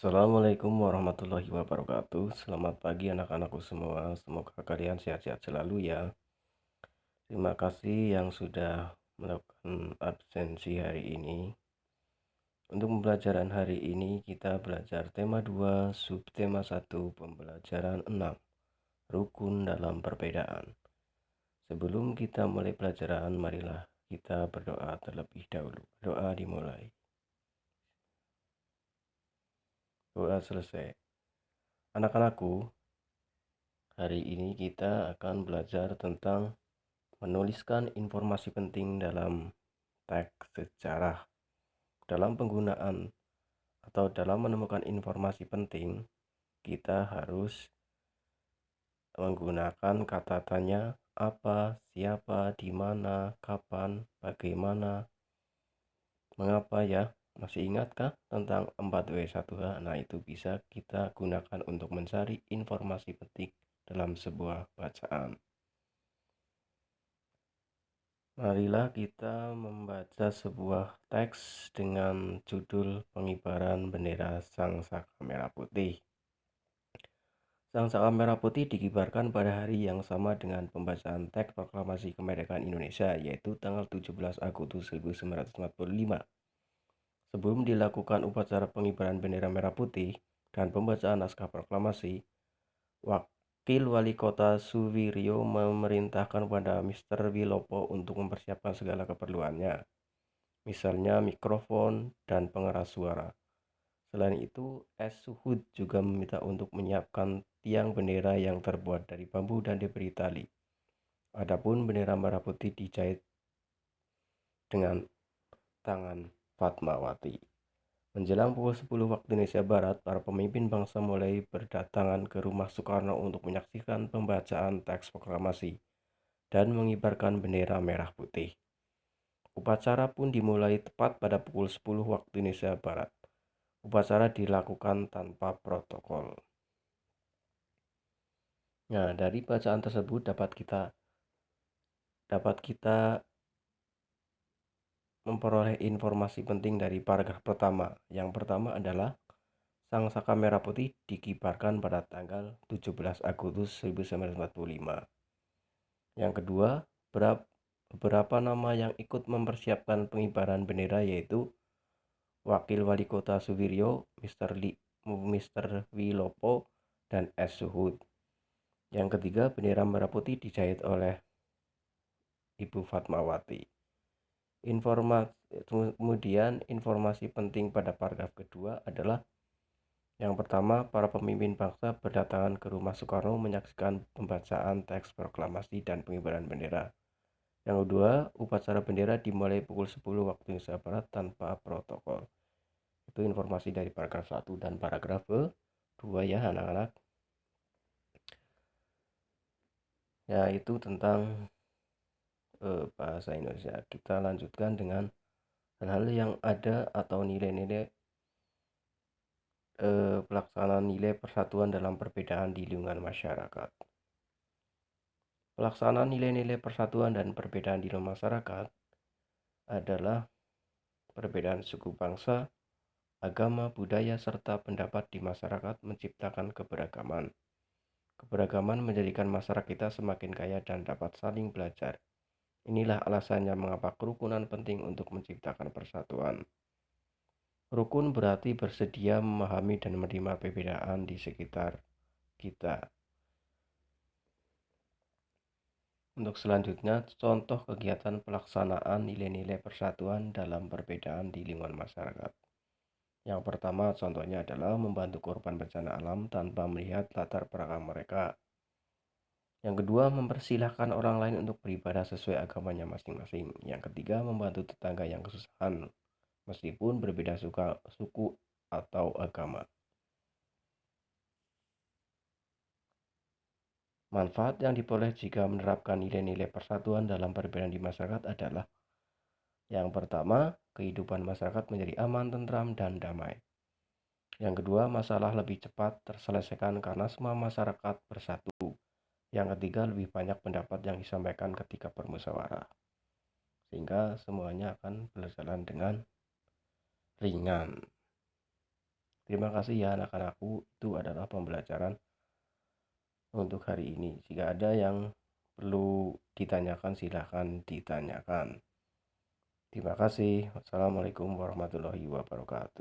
Assalamualaikum warahmatullahi wabarakatuh. Selamat pagi anak-anakku semua. Semoga kalian sehat-sehat selalu ya. Terima kasih yang sudah melakukan absensi hari ini. Untuk pembelajaran hari ini kita belajar tema 2, subtema 1, pembelajaran 6, rukun dalam perbedaan. Sebelum kita mulai pelajaran, marilah kita berdoa terlebih dahulu. Doa dimulai. Doa selesai. Anak-anakku, hari ini kita akan belajar tentang menuliskan informasi penting dalam teks sejarah. Dalam penggunaan atau dalam menemukan informasi penting, kita harus menggunakan kata tanya, apa, siapa, di mana, kapan, bagaimana, mengapa ya. Masih ingatkah tentang 4W1H? Nah, itu bisa kita gunakan untuk mencari informasi penting dalam sebuah bacaan. Marilah kita membaca sebuah teks dengan judul Pengibaran Bendera Sang Saka Merah Putih. Sang Saka Merah Putih dikibarkan pada hari yang sama dengan pembacaan teks proklamasi kemerdekaan Indonesia, yaitu tanggal 17 Agustus 1945. Sebelum dilakukan upacara pengibaran bendera merah putih dan pembacaan naskah proklamasi, Wakil Wali Kota Suwiryo memerintahkan pada Mr. Wilopo untuk mempersiapkan segala keperluannya, misalnya mikrofon dan pengeras suara. Selain itu, S. Suhud juga meminta untuk menyiapkan tiang bendera yang terbuat dari bambu dan diberi tali. Adapun bendera merah putih dijahit dengan tangan Fatmawati. Menjelang pukul 10 waktu Indonesia Barat, para pemimpin bangsa mulai berdatangan ke rumah Soekarno untuk menyaksikan pembacaan teks proklamasi dan mengibarkan bendera merah putih. Upacara pun dimulai tepat pada pukul 10 waktu Indonesia Barat. Upacara dilakukan tanpa protokol. Nah, dari bacaan tersebut dapat kita memperoleh informasi penting dari paragraf pertama. Yang pertama adalah Sang Saka Merah Putih dikibarkan pada tanggal 17 Agustus 1945. Yang kedua, beberapa nama yang ikut mempersiapkan pengibaran bendera yaitu Wakil Wali Kota Suwiryo, Mr. Wilopo, dan S. Suhud. Yang ketiga, bendera merah putih dijahit oleh Ibu Fatmawati. Kemudian informasi penting pada paragraf kedua adalah yang pertama, para pemimpin bangsa berdatangan ke rumah Soekarno menyaksikan pembacaan teks proklamasi dan pengibaran bendera. Yang kedua, upacara bendera dimulai pukul 10 waktu Indonesia Barat tanpa protokol. Itu informasi dari paragraf 1 dan paragraf 2 ya anak-anak. Ya, itu tentang bahasa Indonesia. Kita lanjutkan dengan hal-hal yang ada atau nilai-nilai pelaksanaan nilai persatuan dalam perbedaan di lingkungan masyarakat. Pelaksanaan nilai-nilai persatuan dan perbedaan di dalam masyarakat adalah perbedaan suku bangsa, agama, budaya, serta pendapat di masyarakat menciptakan keberagaman. Keberagaman menjadikan masyarakat kita semakin kaya dan dapat saling belajar. Inilah alasannya mengapa kerukunan penting untuk menciptakan persatuan. Rukun berarti bersedia memahami dan menerima perbedaan di sekitar kita. Untuk selanjutnya, contoh kegiatan pelaksanaan nilai-nilai persatuan dalam perbedaan di lingkungan masyarakat. Yang pertama, contohnya adalah membantu korban bencana alam tanpa melihat latar belakang mereka. Yang kedua, mempersilahkan orang lain untuk beribadah sesuai agamanya masing-masing. Yang ketiga, membantu tetangga yang kesusahan, meskipun berbeda suku atau agama. Manfaat yang diperoleh jika menerapkan nilai-nilai persatuan dalam perbedaan di masyarakat adalah yang pertama, kehidupan masyarakat menjadi aman, tentram, dan damai. Yang kedua, masalah lebih cepat terselesaikan karena semua masyarakat bersatu. Yang ketiga, lebih banyak pendapat yang disampaikan ketika bermusyawarah, sehingga semuanya akan berjalan dengan ringan. Itu Terima kasih ya anak-anakku, itu adalah pembelajaran untuk hari ini. Jika ada yang perlu ditanyakan, silahkan ditanyakan. Terima kasih. Wassalamualaikum warahmatullahi wabarakatuh.